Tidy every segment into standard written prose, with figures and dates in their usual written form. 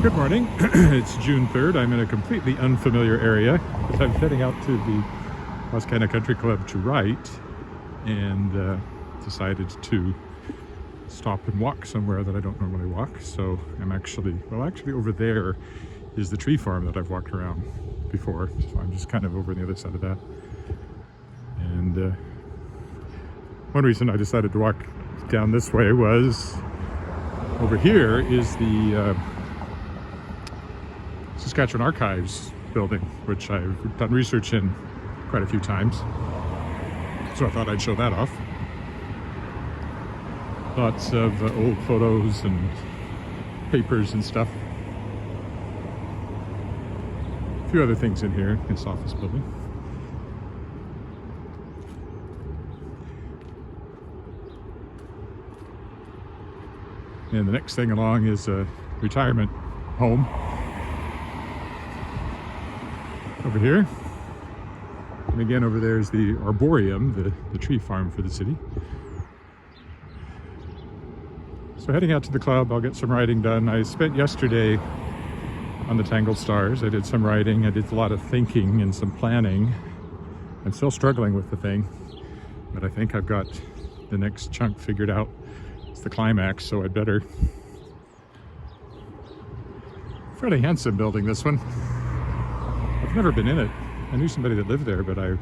Good morning. It's June 3rd. I'm in a completely unfamiliar area because I'm heading out to the Saskatchewan Country Club to write, and decided to stop and walk somewhere that I don't normally walk. So I'm actually over there is the tree farm that I've walked around before. So I'm just kind of over on the other side of that. And one reason I decided to walk down this way was over here is the Saskatchewan Archives building, which I've done research in quite a few times. So I thought I'd show that off. Lots of old photos and papers and stuff. A few other things in here, this office building. And the next thing along is a retirement home over here. And again, over there is the Arboretum, the tree farm for the city. So heading out to the club, I'll get some writing done. I spent yesterday on the Tangled Stars. I did some writing, I did a lot of thinking and some planning. I'm still struggling with the thing, but I think I've got the next chunk figured out. It's the climax, so I'd better. Fairly handsome building, this one. I've never been in it. I knew somebody that lived there, but I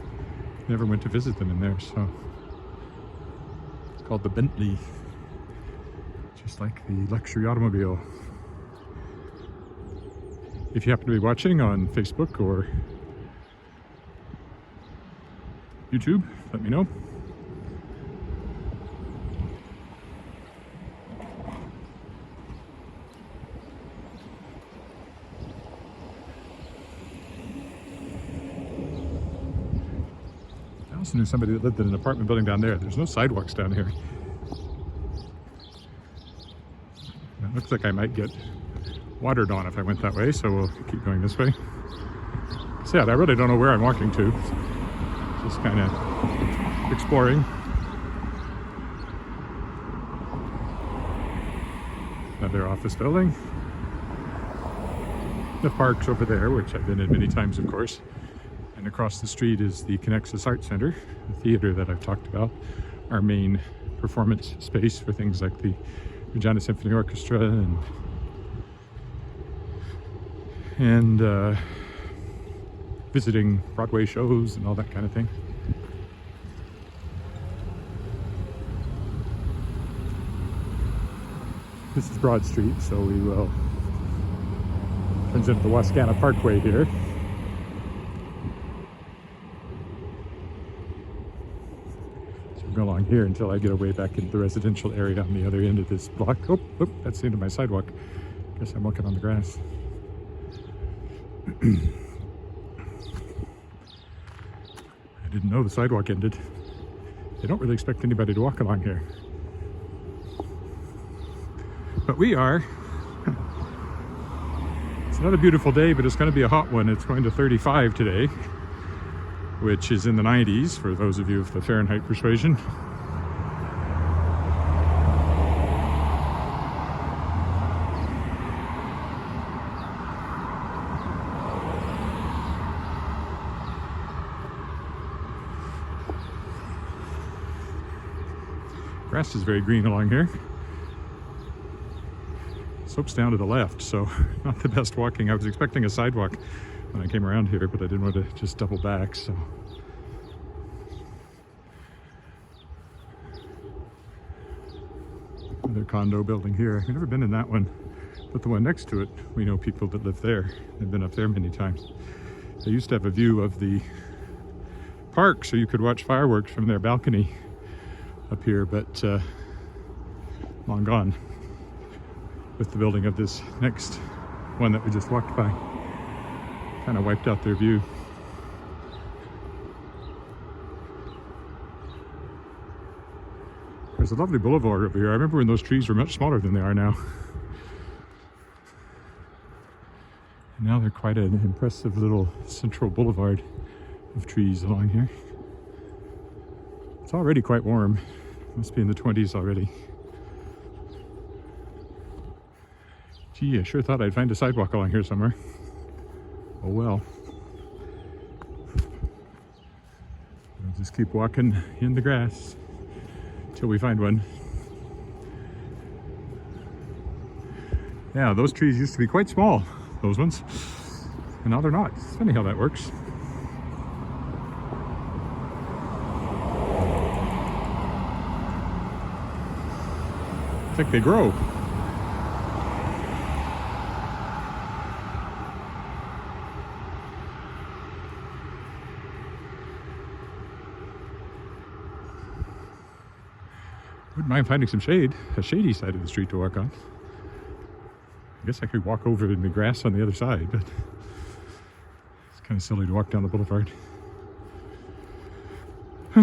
never went to visit them in there, so. It's called the Bentley. Just like the luxury automobile. If you happen to be watching on Facebook or YouTube, let me know. I also knew somebody that lived in an apartment building down there. There's no sidewalks down here. It looks like I might get watered on if I went that way, so we'll keep going this way. So yeah, I really don't know where I'm walking to. Just kind of exploring. Another office building. The park's over there, which I've been in many times, of course. And across the street is the Connexus Art Center, the theater that I've talked about. Our main performance space for things like the Regina Symphony Orchestra and visiting Broadway shows and all that kind of thing. This is Broad Street, so we will turns into the Wascana Parkway here. Go along here until I get away back into the residential area on the other end of this block. Oh, that's the end of my sidewalk. Guess I'm walking on the grass. I didn't know the sidewalk ended. They don't really expect anybody to walk along here. But we are. It's not a beautiful day, but it's going to be a hot one. It's going to 35 today, which is in the 90s for those of you of the Fahrenheit persuasion. Grass is very green along here. Slopes down to the left, so not the best walking. I was expecting a sidewalk when I came around here, but I didn't want to just double back, so. Another condo building here. I've never been in that one, but the one next to it, we know people that live there. They've been up there many times. They used to have a view of the park, so you could watch fireworks from their balcony up here, but long gone with the building of this next one that we just walked by. Kind of wiped out their view. There's a lovely boulevard over here. I remember when those trees were much smaller than they are now. And now they're quite an impressive little central boulevard of trees along here. It's already quite warm. Must be in the 20s already. Gee, I sure thought I'd find a sidewalk along here somewhere. Oh well. We'll just keep walking in the grass till we find one. Yeah, those trees used to be quite small, those ones. And now they're not. It's funny how that works. It's like they grow. Wouldn't mind finding some shade, a shady side of the street to walk on. I guess I could walk over in the grass on the other side, but it's kind of silly to walk down the boulevard. So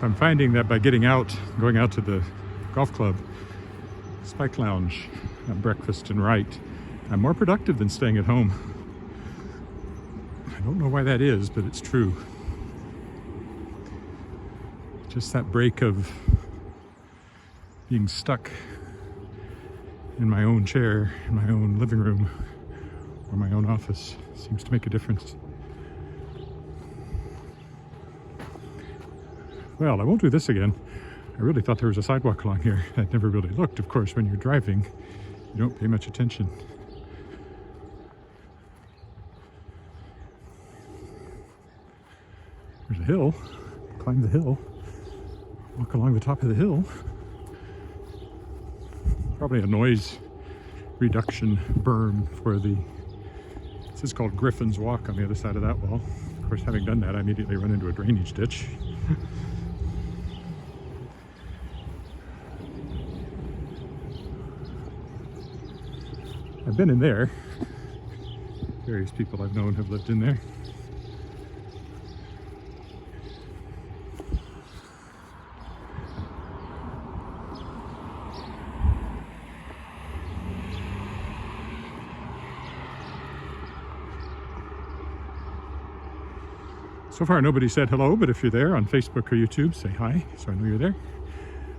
I'm finding that by getting out, going out to the golf club, Spike Lounge, breakfast and right, I'm more productive than staying at home. I don't know why that is, but it's true. Just that break of being stuck in my own chair, in my own living room, or my own office seems to make a difference. Well, I won't do this again. I really thought there was a sidewalk along here. I'd never really looked. Of course, when you're driving, you don't pay much attention. There's a hill. Climb the hill. Walk along the top of the hill. Probably a noise reduction berm for the... This is called Griffin's Walk on the other side of that wall. Of course, having done that, I immediately run into a drainage ditch. I've been in there. Various people I've known have lived in there. So far nobody said hello, but if you're there on Facebook or YouTube, say hi, so I know you're there.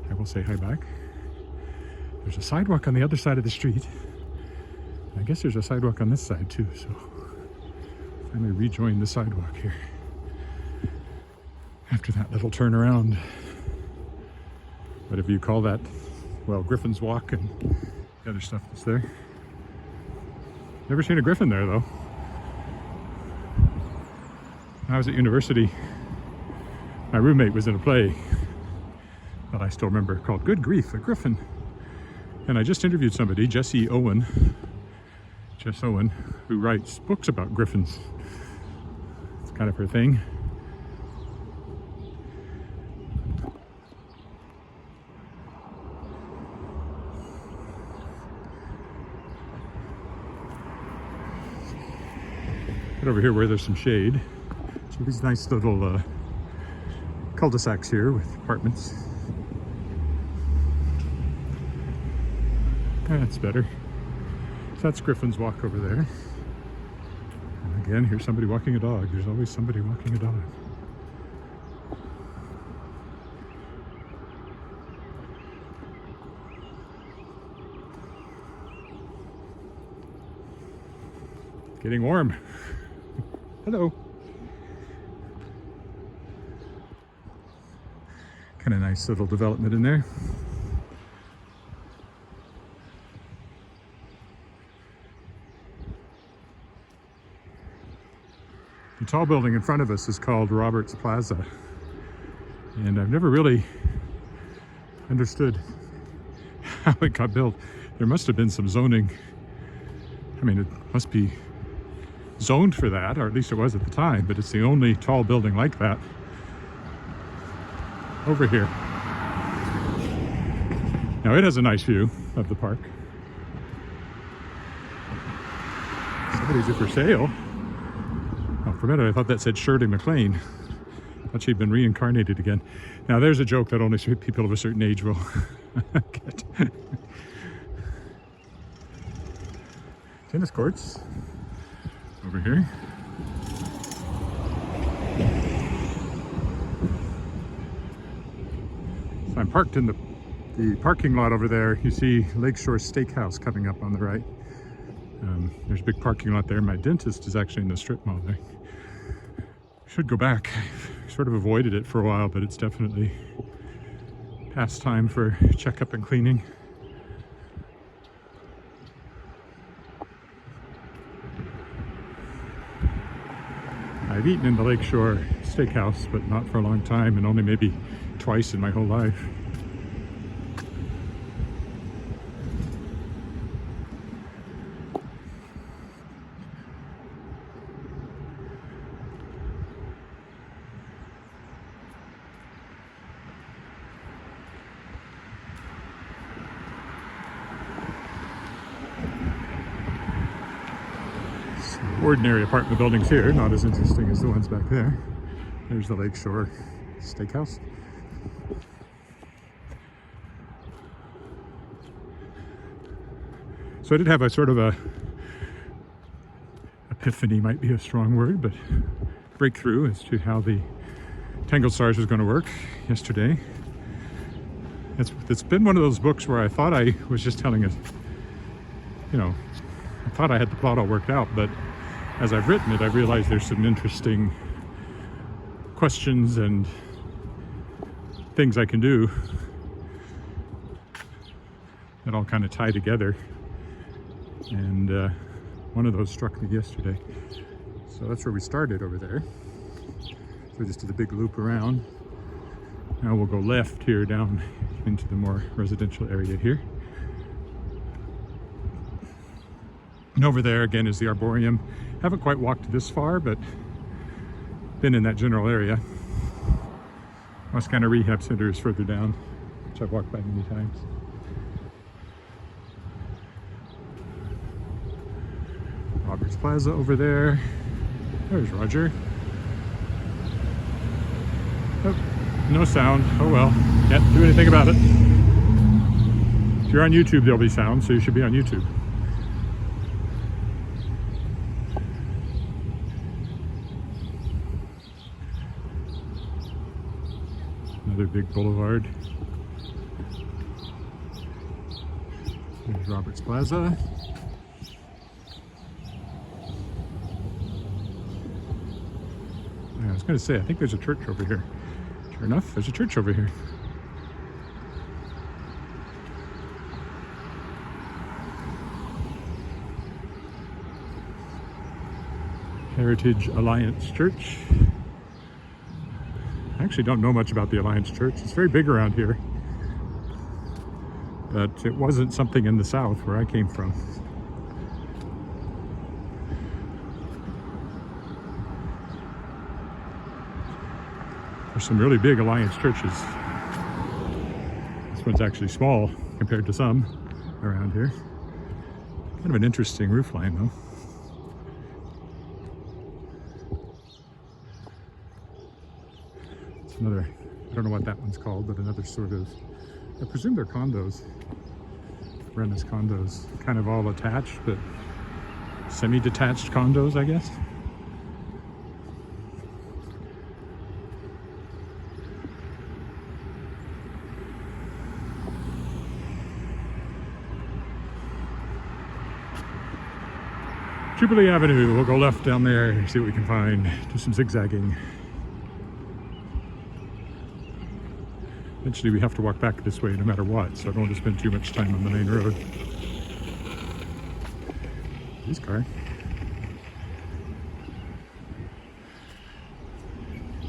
I will say hi back. There's a sidewalk on the other side of the street. I guess there's a sidewalk on this side too, so finally rejoin the sidewalk here after that little turnaround. Whatever you call that, well, Griffin's Walk and the other stuff that's there. Never seen a griffin there though. When I was at university, my roommate was in a play that I still remember called Good Grief, a Griffin. And I just interviewed somebody, Jess Owen, who writes books about griffins. It's kind of her thing. Get over here where there's some shade. So these nice little cul-de-sacs here with apartments. That's better. So that's Griffin's Walk over there. And again, here's somebody walking a dog. There's always somebody walking a dog. Getting warm. Hello. Kind of nice little development in there. The tall building in front of us is called Roberts Plaza, and I've never really understood how it got built. There must have been some zoning. I mean, it must be zoned for that, or at least it was at the time, but it's the only tall building like that over here. Now it has a nice view of the park. Somebody's here for sale. Oh, for a minute I thought that said Shirley MacLaine. I thought she'd been reincarnated again. Now there's a joke that only people of a certain age will get. Tennis courts. over here. So I'm parked in the parking lot over there. You see Lakeshore Steakhouse coming up on the right. There's a big parking lot there. My dentist is actually in the strip mall there. Should go back. Sort of avoided it for a while, but it's definitely past time for checkup and cleaning. I've eaten in the Lakeshore Steakhouse, but not for a long time, and only maybe twice in my whole life. Ordinary apartment buildings here, not as interesting as the ones back there. There's the Lakeshore Steakhouse. So I did have a sort of a epiphany, might be a strong word, but breakthrough as to how the Tangled Stars was going to work yesterday. It's been one of those books where I thought I was just telling I thought I had the plot all worked out, but as I've written it, I've realized there's some interesting questions and things I can do that all kind of tie together. And one of those struck me yesterday. So that's where we started over there. So we just did a big loop around. Now we'll go left here down into the more residential area here. And over there again is the Arboretum. Haven't quite walked this far, but been in that general area. Wascana Rehab Center is further down, which I've walked by many times. Roberts Plaza over there. There's Roger. Oh, no sound. Oh well. Can't do anything about it. If you're on YouTube, there'll be sound, so you should be on YouTube. Another big boulevard. There's Roberts Plaza. I was going to say, I think there's a church over here. Sure enough, there's a church over here. Heritage Alliance Church. I actually don't know much about the Alliance Church. It's very big around here, but it wasn't something in the South where I came from. There's some really big Alliance churches. This one's actually small compared to some around here. Kind of an interesting roof line though. Another, I don't know what that one's called, but another sort of, I presume they're condos, run as condos, kind of all attached, but semi-detached condos, I guess. Jubilee Avenue, we'll go left down there, see what we can find, do some zigzagging. Eventually we have to walk back this way no matter what, so I don't want to spend too much time on the main road. This car.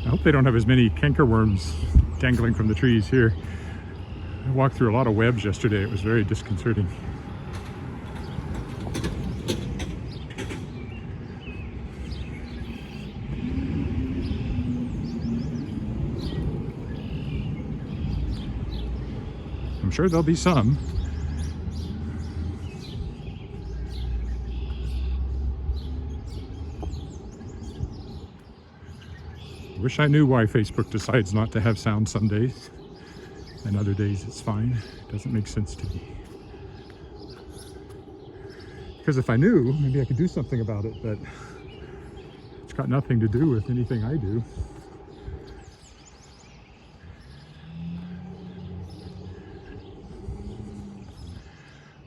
I hope they don't have as many cankerworms dangling from the trees here. I walked through a lot of webs yesterday. It was very disconcerting. I'm sure there'll be some. I wish I knew why Facebook decides not to have sound some days, and other days it's fine. It doesn't make sense to me. Because if I knew, maybe I could do something about it, but got nothing to do with anything I do.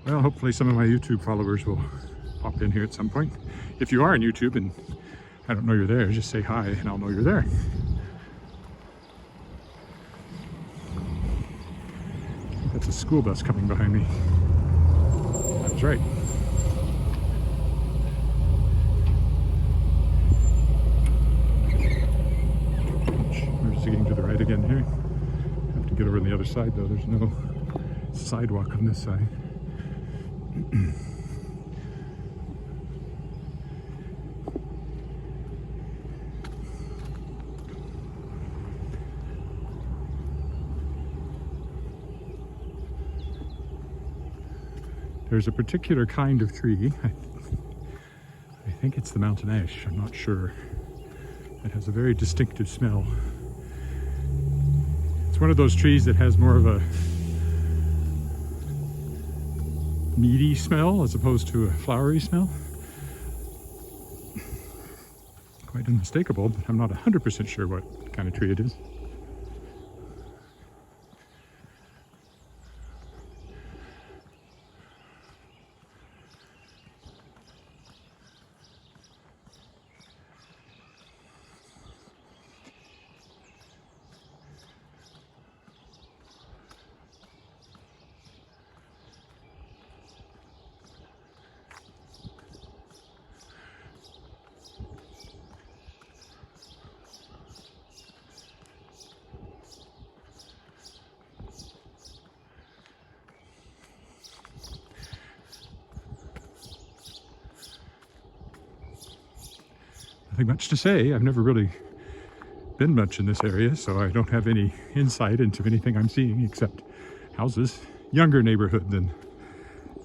Well, hopefully some of my YouTube followers will pop in here at some point. If you are on YouTube and I don't know you're there, just say hi and I'll know you're there. I think that's a school bus coming behind me. I was right. We're zigging to the right again here. Have to get over on the other side though. There's no sidewalk on this side. There's a particular kind of tree, I think it's the mountain ash, I'm not sure. It has a very distinctive smell. It's one of those trees that has more of a meaty smell as opposed to a flowery smell. Quite unmistakable, but I'm not 100% sure what kind of tree it is. Nothing much to say. I've never really been much in this area, so I don't have any insight into anything I'm seeing except houses. Younger neighborhood than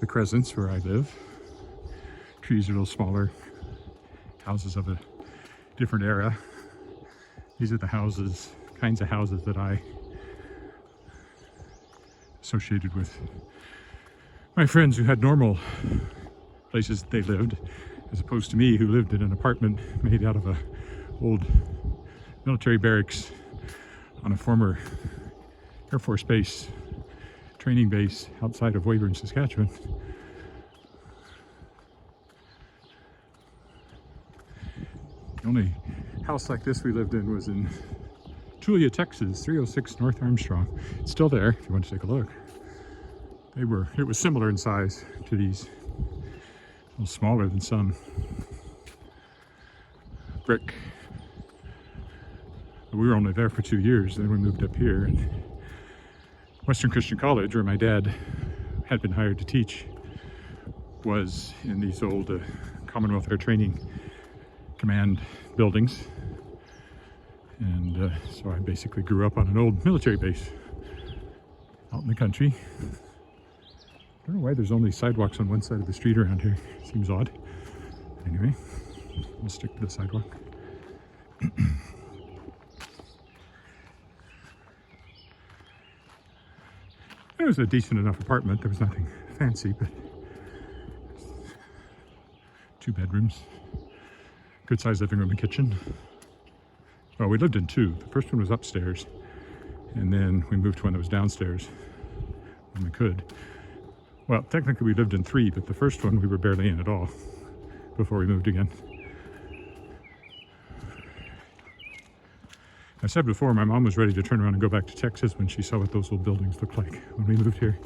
the Crescents where I live. Trees are a little smaller. Houses of a different era. These are the kinds of houses that I associated with my friends who had normal places that they lived, as opposed to me who lived in an apartment made out of a old military barracks on a former Air Force base, training base outside of Weyburn, Saskatchewan. The only house like this we lived in was in Julia, Texas, 306 North Armstrong. It's still there if you want to take a look. It was similar in size to these. A little smaller than some. Brick. We were only there for 2 years, then we moved up here. And Western Christian College, where my dad had been hired to teach, was in these old Commonwealth Air Training Command buildings. And so I basically grew up on an old military base out in the country. I don't know why there's only sidewalks on one side of the street around here. Seems odd. Anyway, we'll stick to the sidewalk. It was a decent enough apartment. There was nothing fancy, but 2 bedrooms. Good sized living room and kitchen. Well, we lived in 2. The first one was upstairs, and then we moved to one that was downstairs when we could. Well, technically we lived in 3, but the first one we were barely in at all before we moved again. I said before, my mom was ready to turn around and go back to Texas when she saw what those old buildings looked like when we moved here,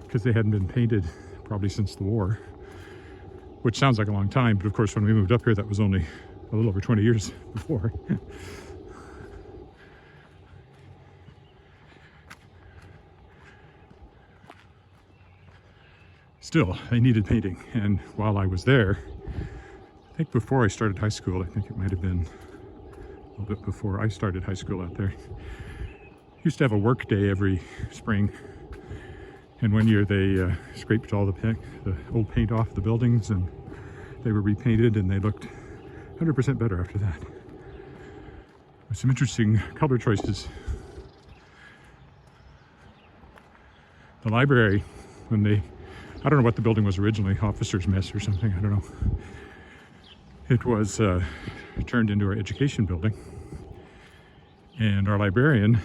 because they hadn't been painted probably since the war, which sounds like a long time, but of course when we moved up here that was only a little over 20 years before. Still, they needed painting, and while I was there, I think before I started high school, I think it might have been a little bit before I started high school out there, used to have a work day every spring, and one year they scraped all the old paint off the buildings, and they were repainted, and they looked 100% better after that. With some interesting color choices. The library, I don't know what the building was originally, officers' mess or something, I don't know. it was turned into our education building, and our librarian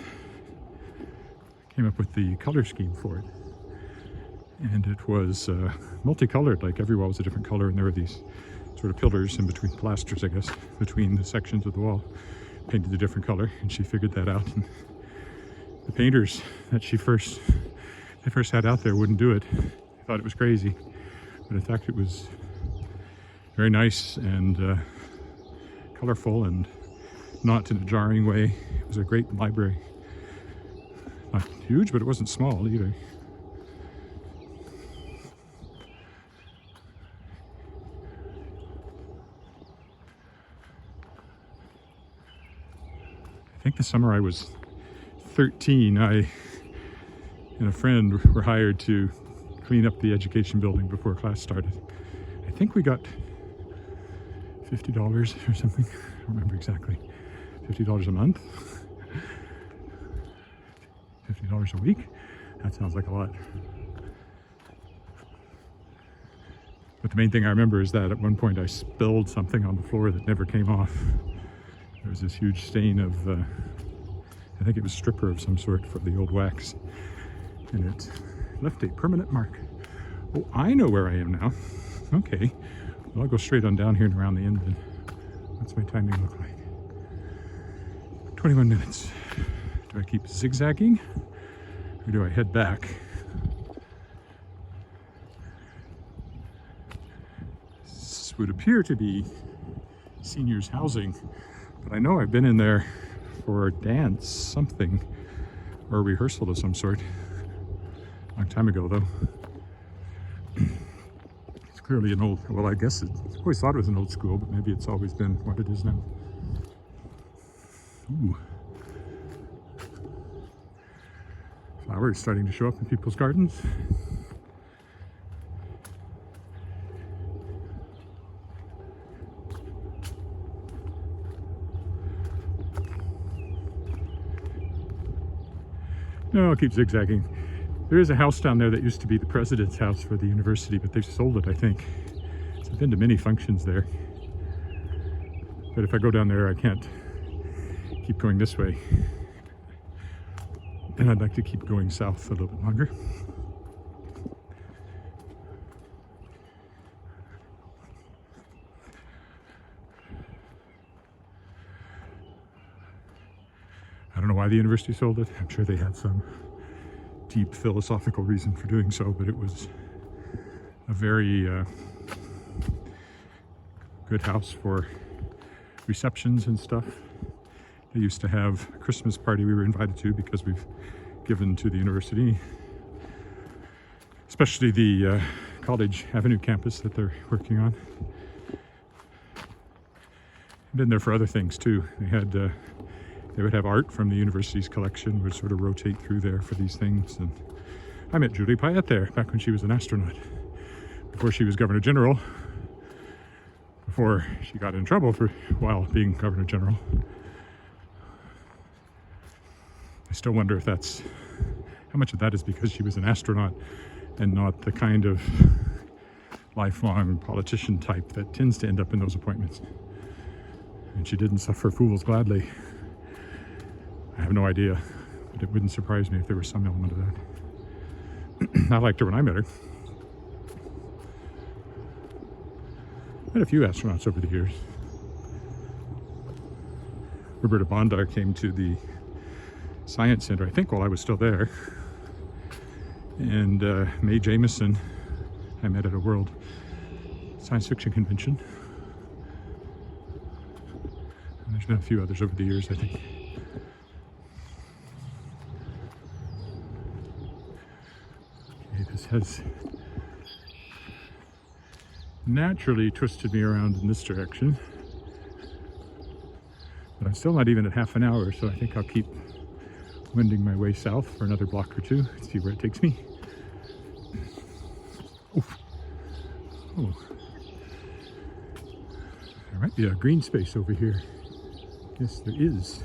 came up with the color scheme for it. And it was multicolored, like every wall was a different color, and there were these sort of pillars in between, pilasters I guess, between the sections of the wall, painted a different color, and she figured that out. And the painters that they first had out there wouldn't do it. They thought it was crazy, but in fact it was very nice and colorful, and not in a jarring way. It was a great library. Not huge, but it wasn't small either. I think the summer I was 13, I and a friend were hired to clean up the education building before class started. I think we got $50 or something. I don't remember exactly. $50 a month? $50 a week? That sounds like a lot. But the main thing I remember is that at one point I spilled something on the floor that never came off. There was this huge stain of, I think it was stripper of some sort for the old wax, and it left a permanent mark. Oh, I know where I am now. Okay, well, I'll go straight on down here and around the end then. What's my timing look like? 21 minutes. Do I keep zigzagging, or do I head back? This would appear to be seniors housing, but I know I've been in there for a dance, something, or a rehearsal of some sort. A long time ago, though. It's clearly an old, well, I guess I always thought it was an old school, but maybe it's always been what it is now. Ooh. Flowers starting to show up in people's gardens. No, I'll keep zigzagging. There is a house down there that used to be the president's house for the university, but they've sold it, I think. So I've been to many functions there. But if I go down there, I can't keep going this way. And I'd like to keep going south a little bit longer. I don't know why the university sold it. I'm sure they had some deep philosophical reason for doing so, but it was a very good house for receptions and stuff. They used to have a Christmas party we were invited to because we've given to the university, especially the College Avenue campus that they're working on. I've been there for other things too. They would have art from the university's collection, would sort of rotate through there for these things. And I met Jubilee Avenue there back when she was an astronaut, before she was Governor General, before she got in trouble for while being Governor General. I still wonder if that's, how much of that is because she was an astronaut and not the kind of lifelong politician type that tends to end up in those appointments. And she didn't suffer fools gladly. I have no idea, but it wouldn't surprise me if there was some element of that. I liked her when I met her. Met a few astronauts over the years. Roberta Bondar came to the Science Center, I think, while I was still there. And Mae Jemison, I met at a World Science Fiction Convention. And there's been a few others over the years, I think. This has naturally twisted me around in this direction, but I'm still not even at half an hour, so I think I'll keep wending my way south for another block or two, see where it takes me. Oof. Oh, there might be a green space over here. Yes, there is.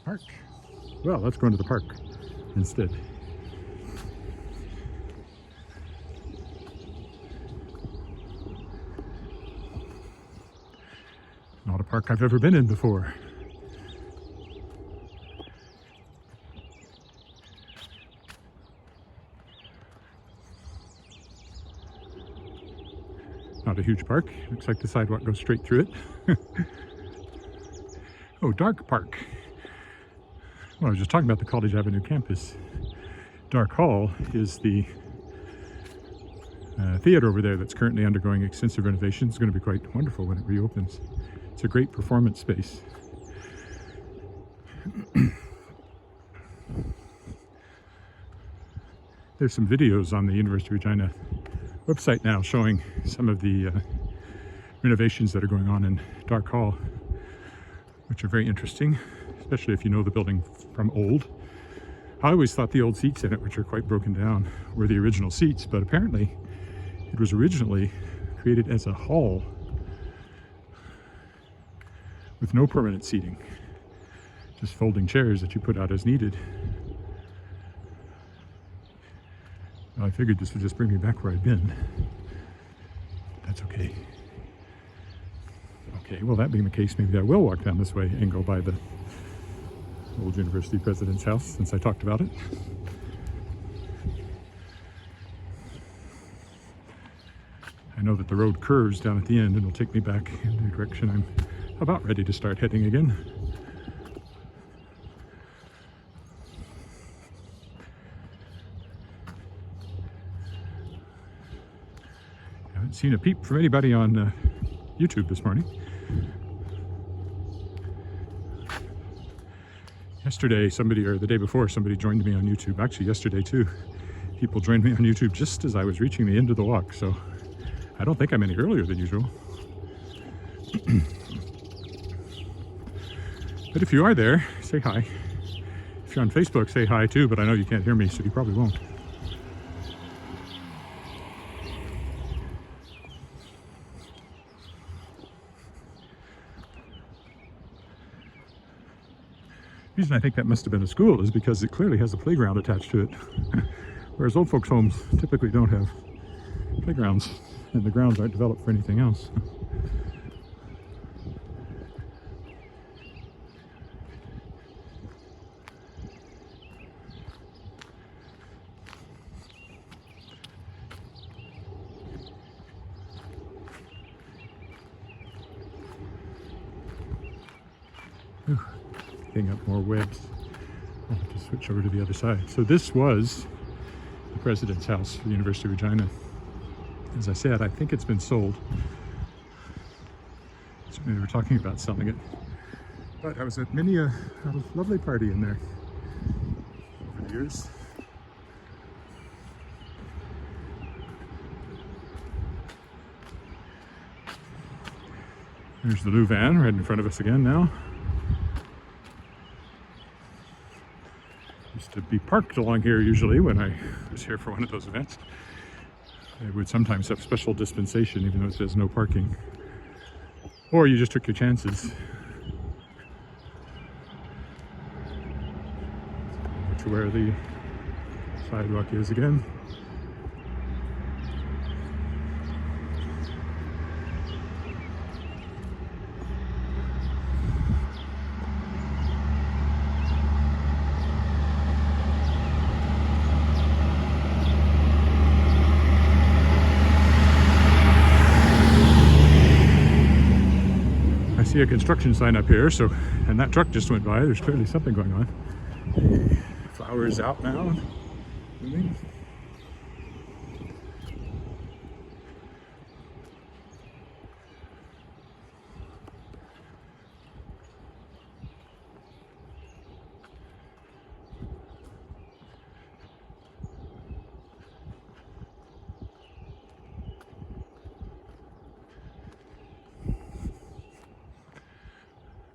Park. Well, let's go into the park. instead. Not a park I've ever been in before. Not a huge park. Looks like the sidewalk goes straight through it. Oh, Dark Park. Well, I was just talking about the College Avenue campus. Dark Hall is the theater over there that's currently undergoing extensive renovation. It's going to be quite wonderful when it reopens. It's a great performance space. There's some videos on the University of Regina website now showing some of the renovations that are going on in Dark Hall, which are very interesting, especially if you know the building from old. I always thought the old seats in it, which are quite broken down, were the original seats, but apparently it was originally created as a hall with no permanent seating, just folding chairs that you put out as needed. Well, I figured this would just bring me back where I'd been. That's okay. Okay, well, that being the case, maybe I will walk down this way and go by the old university president's house, since I talked about it. I know that the road curves down at the end and will take me back in the direction I'm about ready to start heading again. I haven't seen a peep from anybody on YouTube this morning. Yesterday, or the day before, somebody joined me on YouTube. Actually, yesterday too. People joined me on YouTube just as I was reaching the end of the walk, so I don't think I'm any earlier than usual. But if you are there, say hi. If you're on Facebook, say hi too, but I know you can't hear me, so you probably won't. The reason I think that must have been a school is because it clearly has a playground attached to it, whereas old folks' homes typically don't have playgrounds, and the grounds aren't developed for anything else. Getting up more webs. I'll have to switch over to the other side. So this was the president's house for the University of Regina. As I said, I think it's been sold. Certainly they were talking about selling it. But I was at many a lovely party in there over the years. There's the Louvain right in front of us again now. Used to be parked along here usually when I was here for one of those events. They would sometimes have special dispensation even though it says no parking. Or you just took your chances. To where the sidewalk is again. I see a construction sign up here, and that truck just went by. There's clearly something going on. Flowers out now.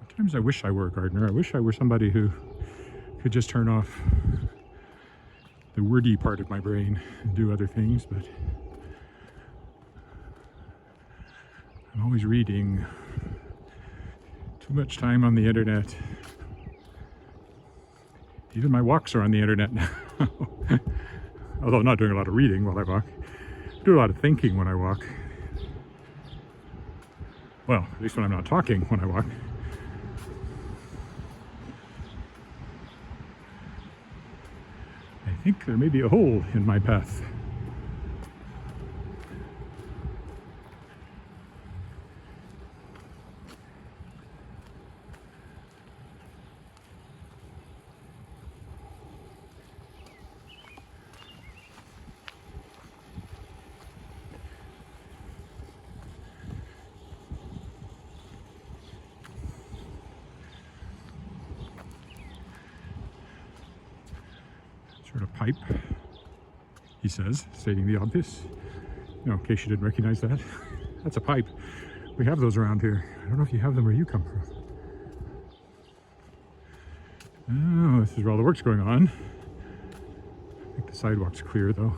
Sometimes I wish I were a gardener. I wish I were somebody who could just turn off the wordy part of my brain and do other things, but I'm always reading, too much time on the internet, Even my walks are on the internet now. Although I'm not doing a lot of reading while I walk. I do a lot of thinking when I walk. Well, at least when I'm not talking when I walk. I think there may be a hole in my path. Sort of pipe, he says, stating the obvious. You know, in case you didn't recognize that. That's a pipe. We have those around here. I don't know if you have them where you come from. Oh, this is where all the work's going on. I think the sidewalk's clear though.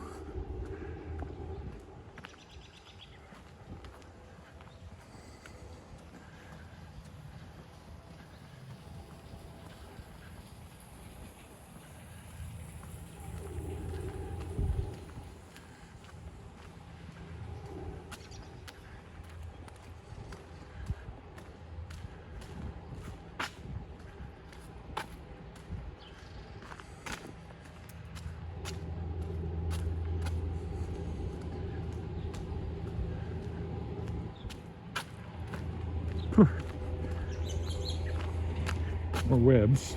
More webs.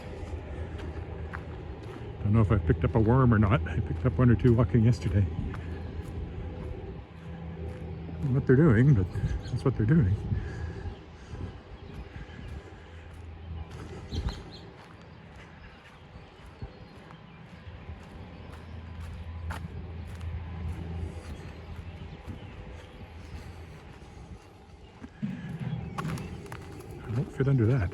Don't know if I picked up a worm or not. I picked up one or two walking yesterday. I don't know what they're doing, but that's what they're doing. I won't fit under that.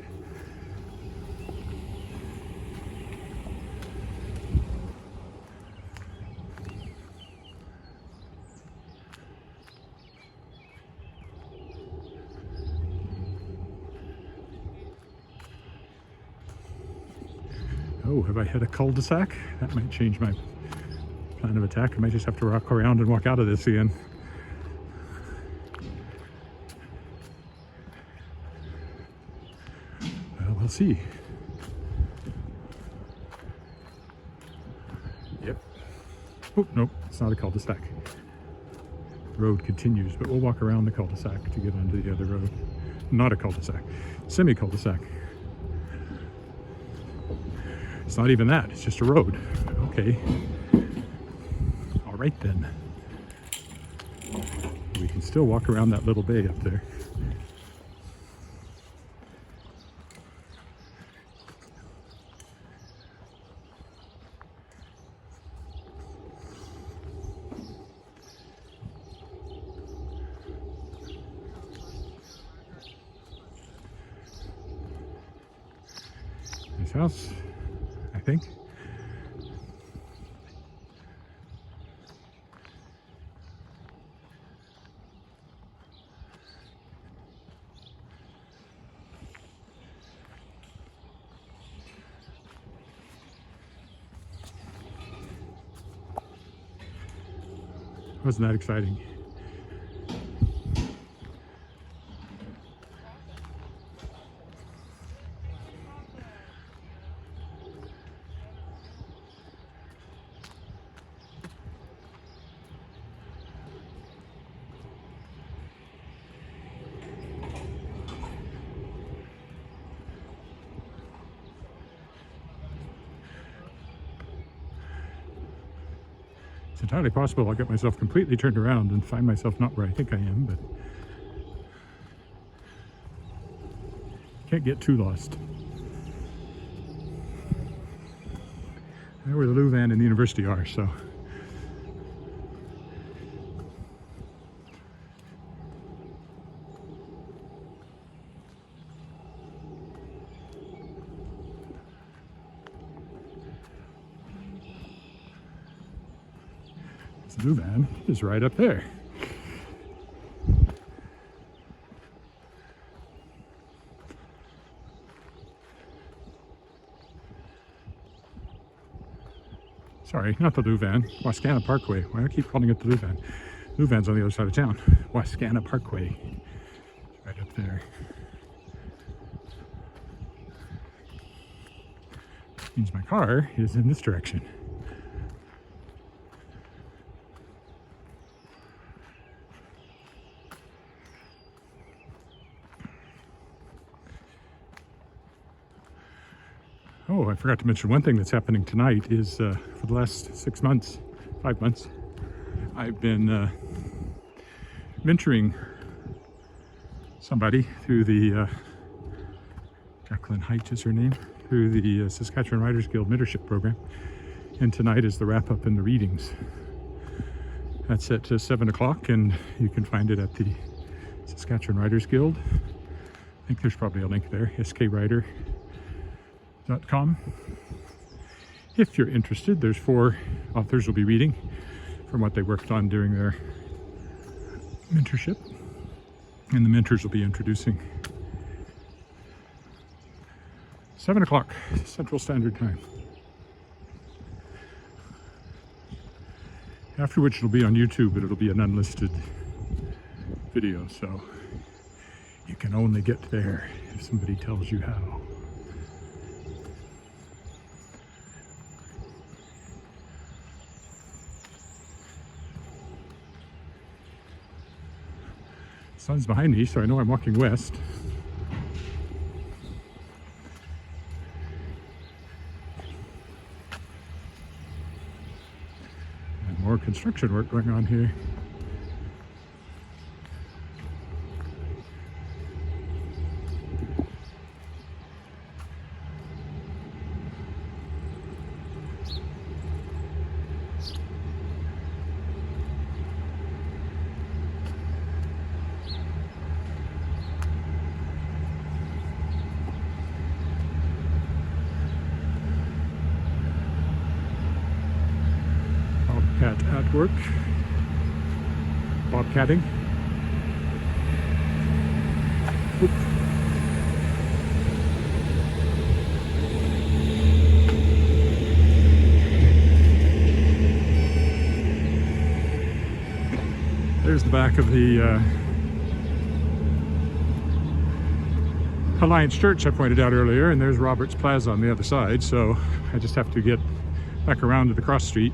Oh, have I hit a cul-de-sac? That might change my plan of attack. I might just have to walk around and walk out of this again. Well, we'll see. Yep. Oh, nope, it's not a cul-de-sac. The road continues, but we'll walk around the cul-de-sac to get onto the other road. Not a cul-de-sac, semi-cul-de-sac. It's not even that, it's just a road. Okay. All right then. We can still walk around that little bay up there. Nice house, I think. Wasn't that exciting? It's entirely possible I'll get myself completely turned around and find myself not where I think I am, but can't get too lost. I know where the Louvain and the university are, so. Louvain is right up there. Sorry, not the Louvain, Wascana Parkway. Why do I keep calling it the Louvain? Louvain's on the other side of town. Wascana Parkway, right up there. Means my car is in this direction. Oh, I forgot to mention one thing that's happening tonight is for the last 5 months, I've been mentoring somebody through the, Jacqueline Height is her name, through the Saskatchewan Writers Guild mentorship program. And tonight is the wrap up and the readings. That's at 7 o'clock, and you can find it at the Saskatchewan Writers Guild. I think there's probably a link there, skwriter.com. If you're interested, there's 4 authors will be reading from what they worked on during their mentorship, and the mentors will be introducing. 7 o'clock Central Standard Time. After which it'll be on YouTube, but it'll be an unlisted video, so you can only get there if somebody tells you how. The sun's behind me, so I know I'm walking west. And more construction work going on here. At work, bobcatting. Oop. There's the back of the Alliance Church I pointed out earlier, and there's Roberts Plaza on the other side, so I just have to get back around to the cross street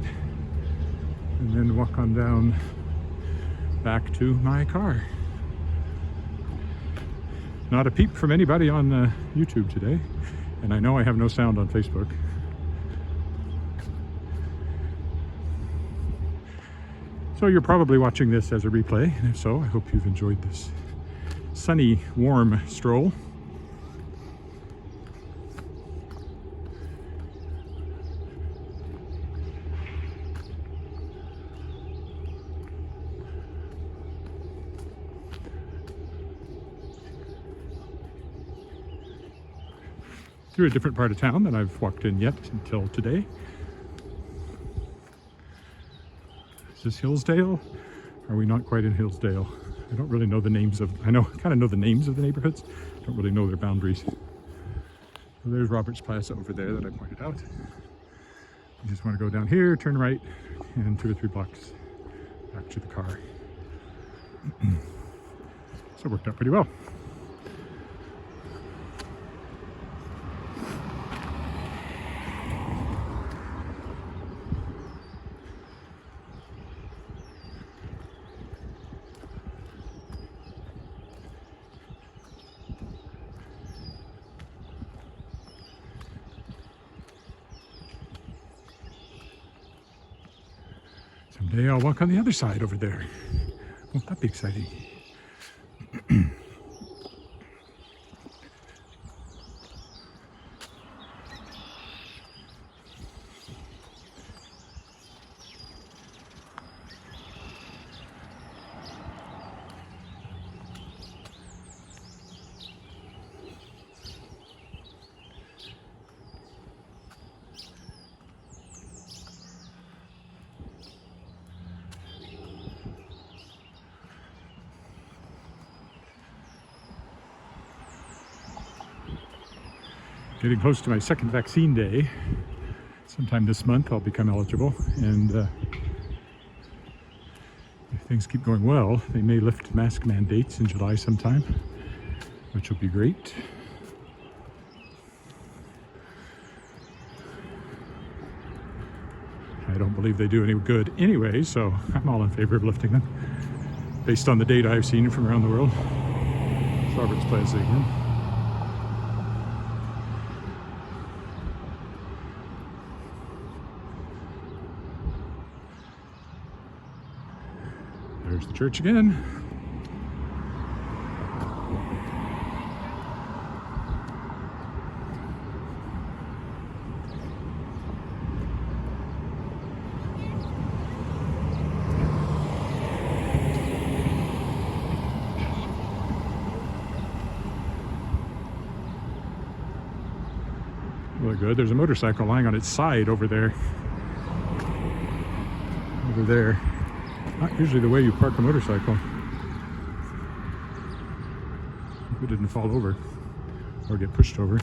and then walk on down back to my car. Not a peep from anybody on YouTube today, and I know I have no sound on Facebook. So you're probably watching this as a replay, and if so, I hope you've enjoyed this sunny, warm stroll. Through a different part of town than I've walked in yet until today. Is this Hillsdale? Are we not quite in Hillsdale? I don't really know the names of, I kind of know the names of the neighborhoods. I don't really know their boundaries. So there's Roberts Plaza over there that I pointed out. You just want to go down here, turn right, and 2 or 3 blocks back to the car. So it worked out pretty well. Someday I'll walk on the other side over there. Won't that be exciting? Getting close to my second vaccine day. sometime this month I'll become eligible, and if things keep going well, they may lift mask mandates in July sometime, which will be great. I don't believe they do any good anyway, so I'm all in favor of lifting them, based on the data I've seen from around the world. Roberts Plaza again. There's the church again. Really good. There's a motorcycle lying on its side over there. Over there. Not usually the way you park a motorcycle. Hope it didn't fall over or get pushed over.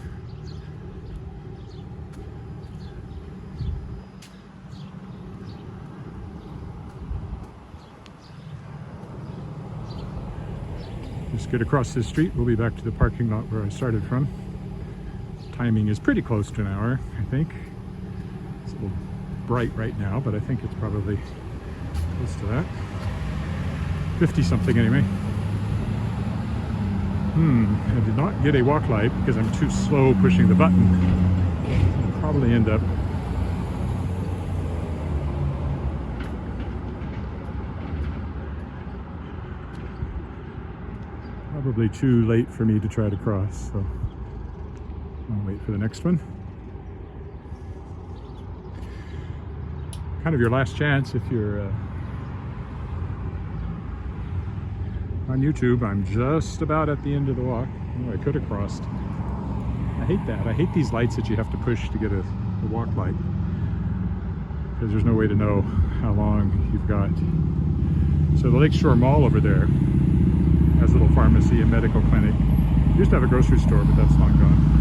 Just get across this street, we'll be back to the parking lot where I started from. Timing is pretty close to an hour, I think. It's a little bright right now, but I think it's probably close to that. 50 something anyway. I did not get a walk light because I'm too slow pushing the button. I'll probably end up probably too late for me to try to cross, so I'll wait for the next one. Kind of your last chance if you're on YouTube. I'm just about at the end of the walk. Oh, I could have crossed. I hate that. I hate these lights that you have to push to get a walk light, because there's no way to know how long you've got. So the Lakeshore Mall over there has a little pharmacy and medical clinic. It used to have a grocery store, but that's long gone.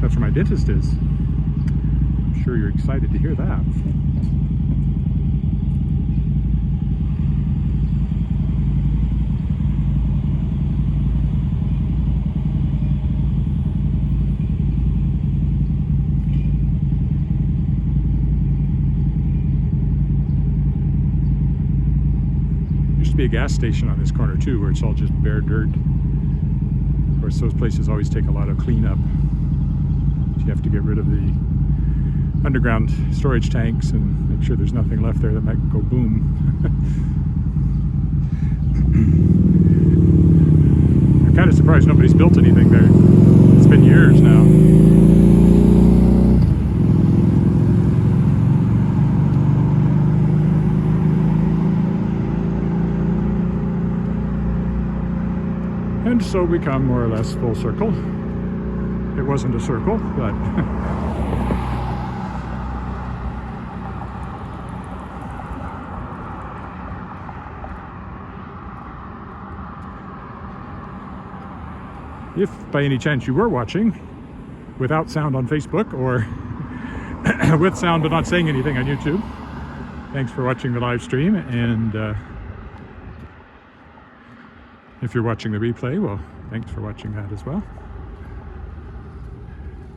That's where my dentist is. I'm sure you're excited to hear that. Used to be a gas station on this corner too, where it's all just bare dirt. Of course, those places always take a lot of cleanup. You have to get rid of the underground storage tanks and make sure there's nothing left there that might go boom. I'm kind of surprised nobody's built anything there. It's been years now. And so we come more or less full circle. It wasn't a circle, but if by any chance you were watching without sound on Facebook, or with sound but not saying anything on YouTube, thanks for watching the live stream. And if you're watching the replay, well, thanks for watching that as well.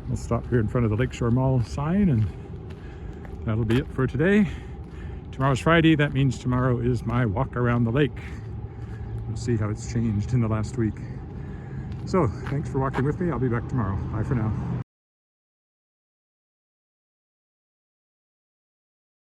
We'll stop here in front of the Lakeshore Mall sign, and that'll be it for today. Tomorrow's Friday. That means tomorrow is my walk around the lake. We'll see how it's changed in the last week. So, thanks for walking with me. I'll be back tomorrow. Bye for now.